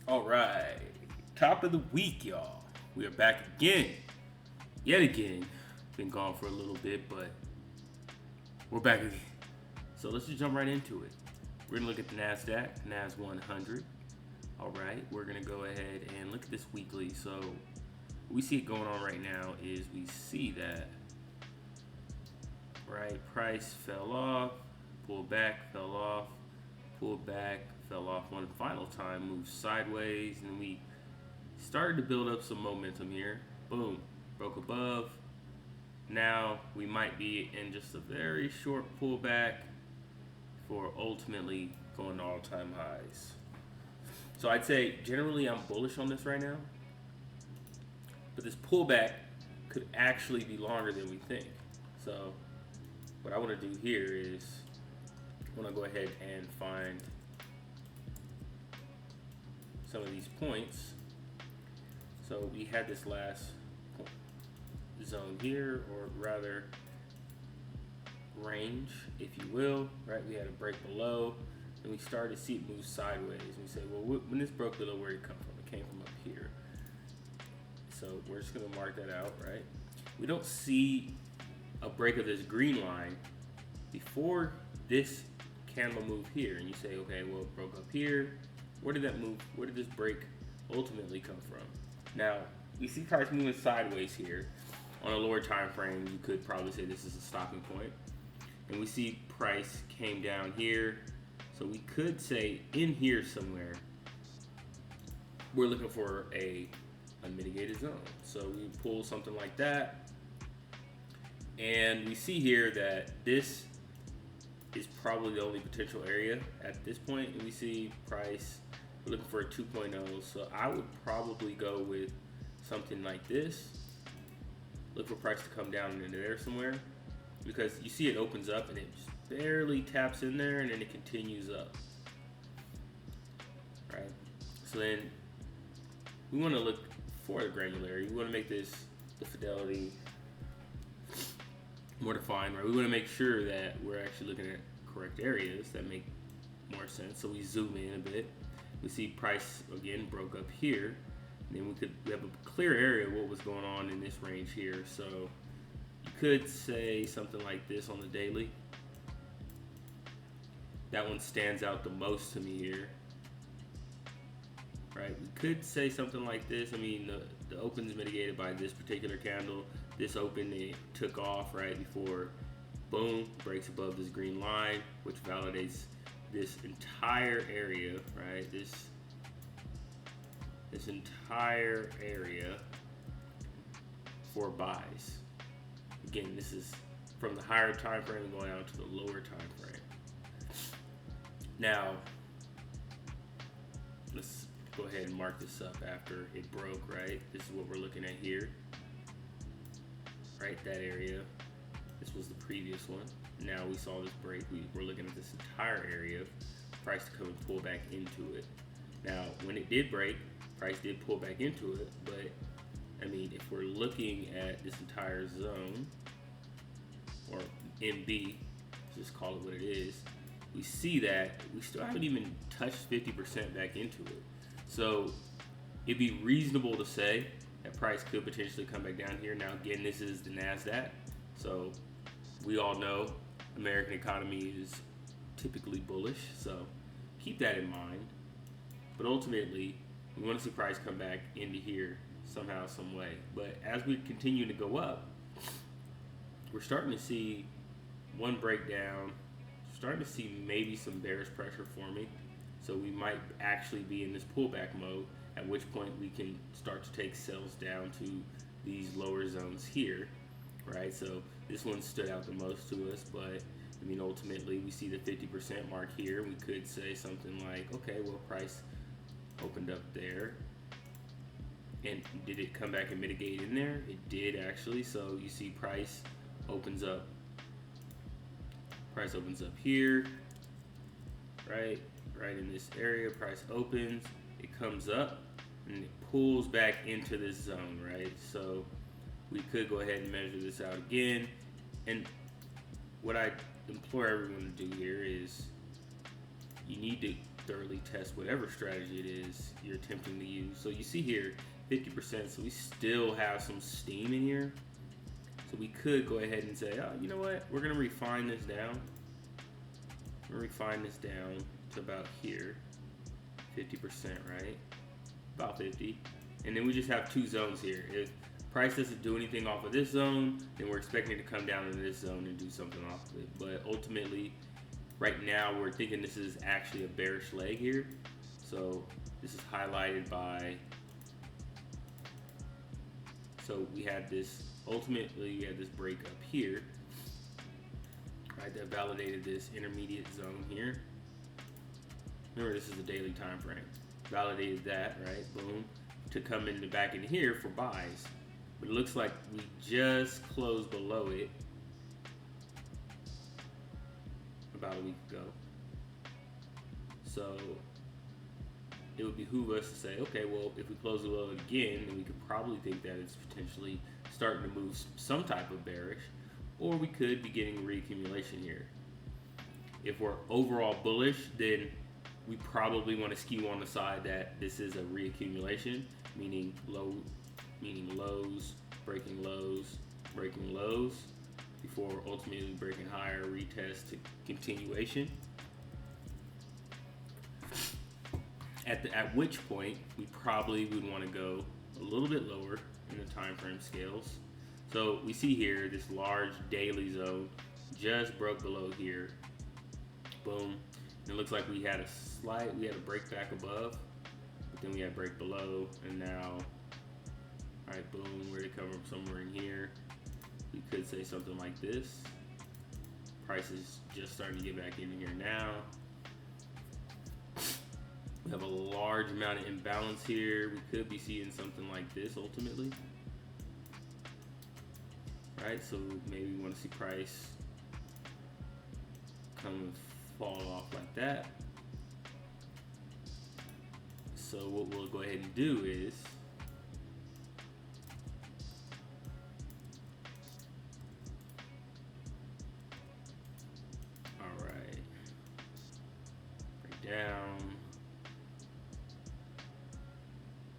All right, top of the week, y'all. We are back again, yet again. Been gone for a little bit, but we're back again. So let's just jump right into it. We're gonna look at the Nasdaq, Nas 100. All right, we're gonna go ahead and look at this weekly. So what we see it going on right now is we see that price fell off, pulled back, fell off, pulled back, fell off one final time, moved sideways, and we started to build up some momentum here. Boom, broke above. Now we might be in just a very short pullback for ultimately going to all-time highs. So I'd say generally I'm bullish on this right now, but this pullback could actually be longer than we think. So what I want to do here is I want to go ahead and find some of these points. So we had this last zone here, or rather range, if you will, right? We had a break below, and we started to see it move sideways. And we say, well, when this broke below, where did it come from? It came from up here. So we're just gonna mark that out, right? We don't see a break of this green line before this candle move here, and you say, okay, well, it broke up here. Where did that move? Where did this break ultimately come from? Now we see price moving sideways here. On a lower time frame, you could probably say this is a stopping point, and we see price came down here. So we could say in here somewhere we're looking for a unmitigated zone. So we pull something like that, and we see here that this is probably the only potential area at this point, and we see price, we're looking for a 2.0. So I would probably go with something like this. Look for price to come down into there somewhere, because you see it opens up and it just barely taps in there, and then it continues up, right? So then we want to look for the granularity. We want to make the fidelity more defined, right? We want to make sure that we're actually looking at correct areas that make more sense. So we zoom in a bit. We see price again broke up here. And then we have a clear area of what was going on in this range here. So you could say something like this on the daily. That one stands out the most to me here, right? We could say something like this. I mean, the open is mitigated by this particular candle. This open, it took off right before, boom, breaks above this green line, which validates this entire area, right? This entire area for buys. Again, this is from the higher time frame going out to the lower time frame. Now, let's go ahead and mark this up after it broke, right? This is what we're looking at here, right? That area. This was the previous one. Now we saw this break. We're looking at this entire area. Price to come and pull back into it. Now, when it did break, price did pull back into it, but I mean, if we're looking at this entire zone, or MB, just call it what it is, we see that we still haven't even touched 50% back into it. So it'd be reasonable to say that price could potentially come back down here. Now, again, this is the NASDAQ, so we all know American economy is typically bullish, so keep that in mind. But ultimately, we want to see price come back into here somehow, some way. But as we continue to go up, we're starting to see one breakdown, starting to see maybe some bearish pressure forming. So we might actually be in this pullback mode, at which point we can start to take sales down to these lower zones here, right? So this one stood out the most to us, but I mean, ultimately we see the 50% mark here. We could say something like, okay, well, price opened up there, and did it come back and mitigate in there? It did actually. So you see price opens up here, right in this area. Price opens, it comes up, and it pulls back into this zone, right? So we could go ahead and measure this out again. And what I implore everyone to do here is you need to thoroughly test whatever strategy it is you're attempting to use. So you see here 50%, so we still have some steam in here. So we could go ahead and say, oh, you know what, we're gonna refine this down. We're gonna refine this down to about here, 50%, right? About 50. And then we just have two zones here. If price doesn't do anything off of this zone, then we're expecting it to come down into this zone and do something off of it. But ultimately, right now we're thinking this is actually a bearish leg here. So this is highlighted by, so we had this, ultimately we had this break up here, right, that validated this intermediate zone here. Remember, this is a daily time frame. Validated that, right, boom, to come into back in here for buys. But it looks like we just closed below it about a week ago. So it would behoove us to say, okay, well, if we close below it again, then we could probably think that it's potentially starting to move some type of bearish, or we could be getting reaccumulation here. If we're overall bullish, then we probably want to skew on the side that this is a reaccumulation, meaning lows, breaking lows, before ultimately breaking higher, retest to continuation. At which point we probably would want to go a little bit lower in the time frame scales. So we see here this large daily zone just broke below here. Boom. And it looks like we had a break back above, but then we had break below, and now, all right, boom, where they come from, somewhere in here. We could say something like this. Price is just starting to get back into here now. We have a large amount of imbalance here. We could be seeing something like this ultimately. Right, so maybe we want to see price come and fall off like that. So what we'll go ahead and do is down.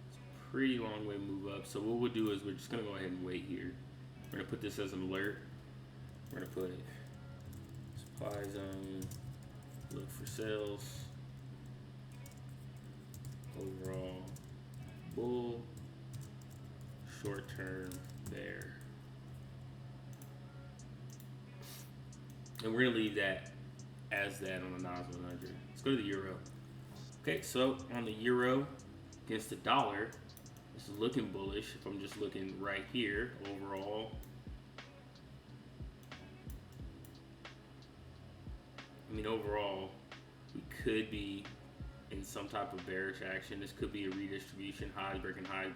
It's a pretty long way to move up. So what we'll do is we're just gonna go ahead and wait here. We're gonna put this as an alert. We're gonna put supply zone, look for sales, overall bull, short term bear. And we're gonna leave that as that on the NAS 100. Let's go to the euro. Okay, so on the euro against the dollar, this is looking bullish. If I'm just looking right here, overall, I mean, overall, we could be in some type of bearish action. This could be a redistribution, highs, breaking highs,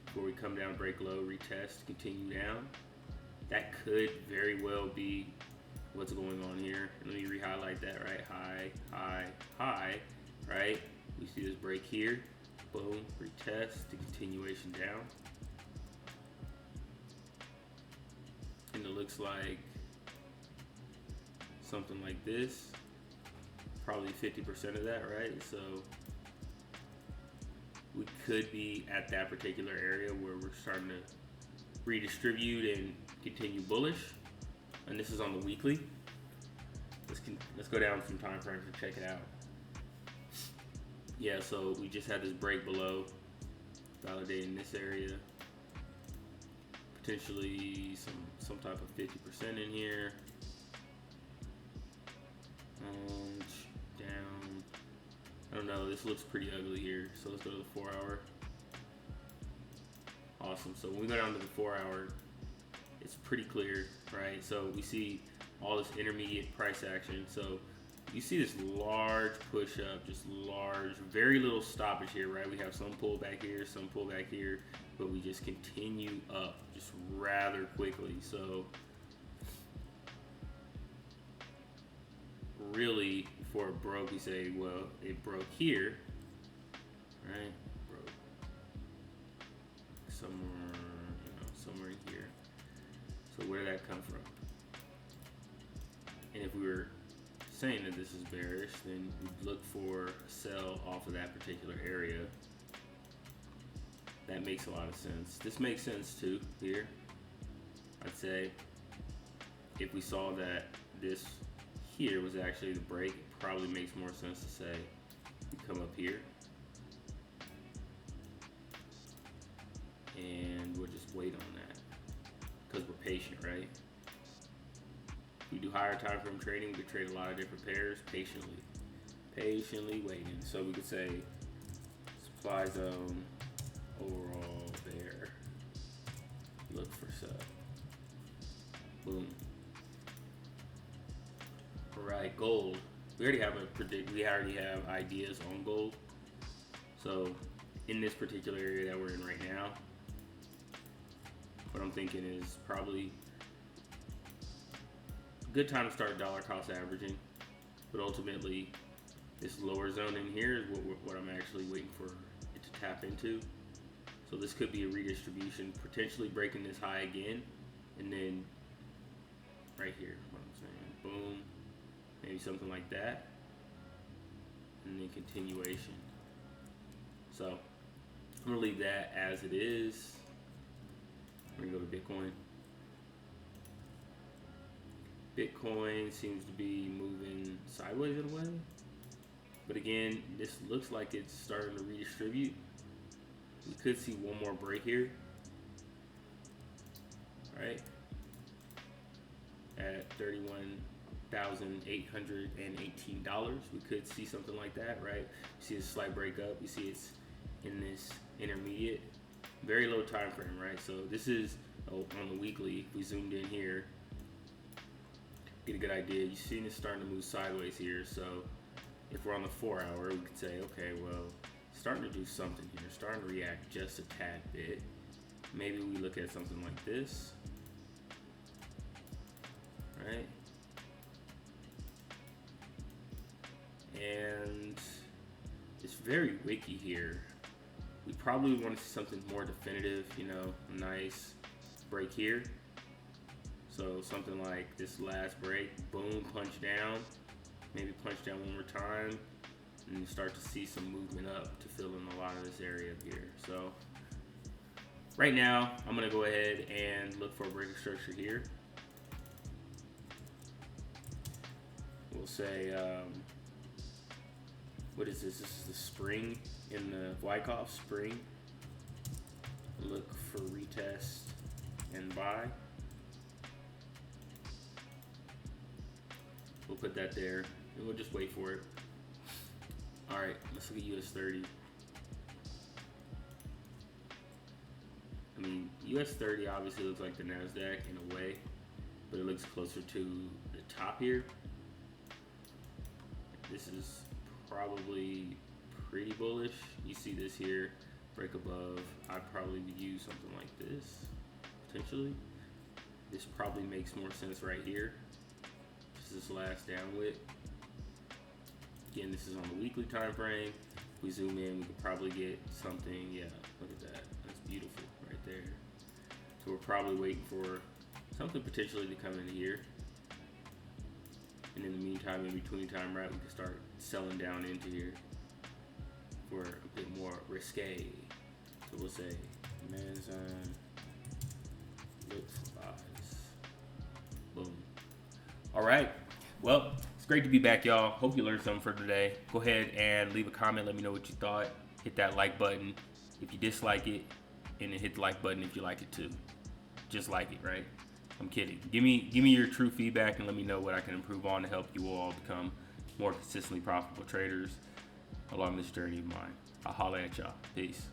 before we come down, break low, retest, continue down. That could very well be what's going on here. Let me re-highlight that, right? High, right? We see this break here, boom, retest to continuation down. And it looks like something like this, probably 50% of that, right? So we could be at that particular area where we're starting to redistribute and continue bullish. And this is on the weekly. Let's go down some time frames and check it out. Yeah, so we just had this break below, validating this area. Potentially some type of 50% in here. Down. I don't know, this looks pretty ugly here. So let's go to the 4 hour. Awesome, so when we go down to the 4 hour, it's pretty clear, right? So we see all this intermediate price action. So you see this large push up, just large, very little stoppage here, right? We have some pullback here, some pullback here, but we just continue up just rather quickly. So really, before it broke, we say, well, it broke here, right? Broke somewhere, somewhere in here. So where did that come from? And if we were saying that this is bearish, then we look for a sell off of that particular area. That makes a lot of sense. This makes sense too here. I'd say if we saw that this here was actually the break, it probably makes more sense to say we come up here and we'll just wait on that because we're patient, right? If we do higher time frame trading, we could trade a lot of different pairs patiently waiting. So we could say supply zone overall bear, look for sell, boom. All right, gold. We already have ideas on gold. So in this particular area that we're in right now, what I'm thinking is probably a good time to start dollar cost averaging, but ultimately this lower zone in here is what I'm actually waiting for it to tap into. So this could be a redistribution, potentially breaking this high again, and then right here, what I'm saying, boom, maybe something like that, and then continuation. So I'm gonna leave that as it is. We're gonna go to Bitcoin. Bitcoin seems to be moving sideways in a way, but again, this looks like it's starting to redistribute. We could see one more break here, right? At $31,818. We could see something like that, right? You see a slight break up. You see it's in this intermediate, very low time frame, right? So this is on the weekly. If we zoomed in here, get a good idea. You see it's starting to move sideways here. So if we're on the 4 hour, we could say, okay, well, starting to do something here, starting to react just a tad bit. Maybe we look at something like this, right? And it's very wicky here. We probably want to see something more definitive, you know, a nice break here. So something like this last break, boom, punch down, maybe punch down one more time, and you start to see some movement up to fill in a lot of this area here. So right now, I'm gonna go ahead and look for a breaking structure here. We'll say, what is this? This is the spring in the Wyckoff spring. Look for retest and buy. We'll put that there and we'll just wait for it. All right, let's look at US 30. I mean, US 30 obviously looks like the NASDAQ in a way, but it looks closer to the top here. This is probably pretty bullish. You see this here, break above. I'd probably use something like this, potentially. This probably makes more sense right here. This last downwick. Again, this is on the weekly time frame. If we zoom in, we could probably get something. Yeah, look at that. That's beautiful right there. So we're probably waiting for something potentially to come in here. And in the meantime, in between time, right, we can start selling down into here for a bit more risque. So we'll say, man's on, look for buys. Boom. All right. Well, it's great to be back, y'all. Hope you learned something for today. Go ahead and leave a comment. Let me know what you thought. Hit that like button if you dislike it, and then hit the like button if you like it too. Just like it, right? I'm kidding. Give me your true feedback and let me know what I can improve on to help you all become more consistently profitable traders along this journey of mine. I'll holler at y'all. Peace.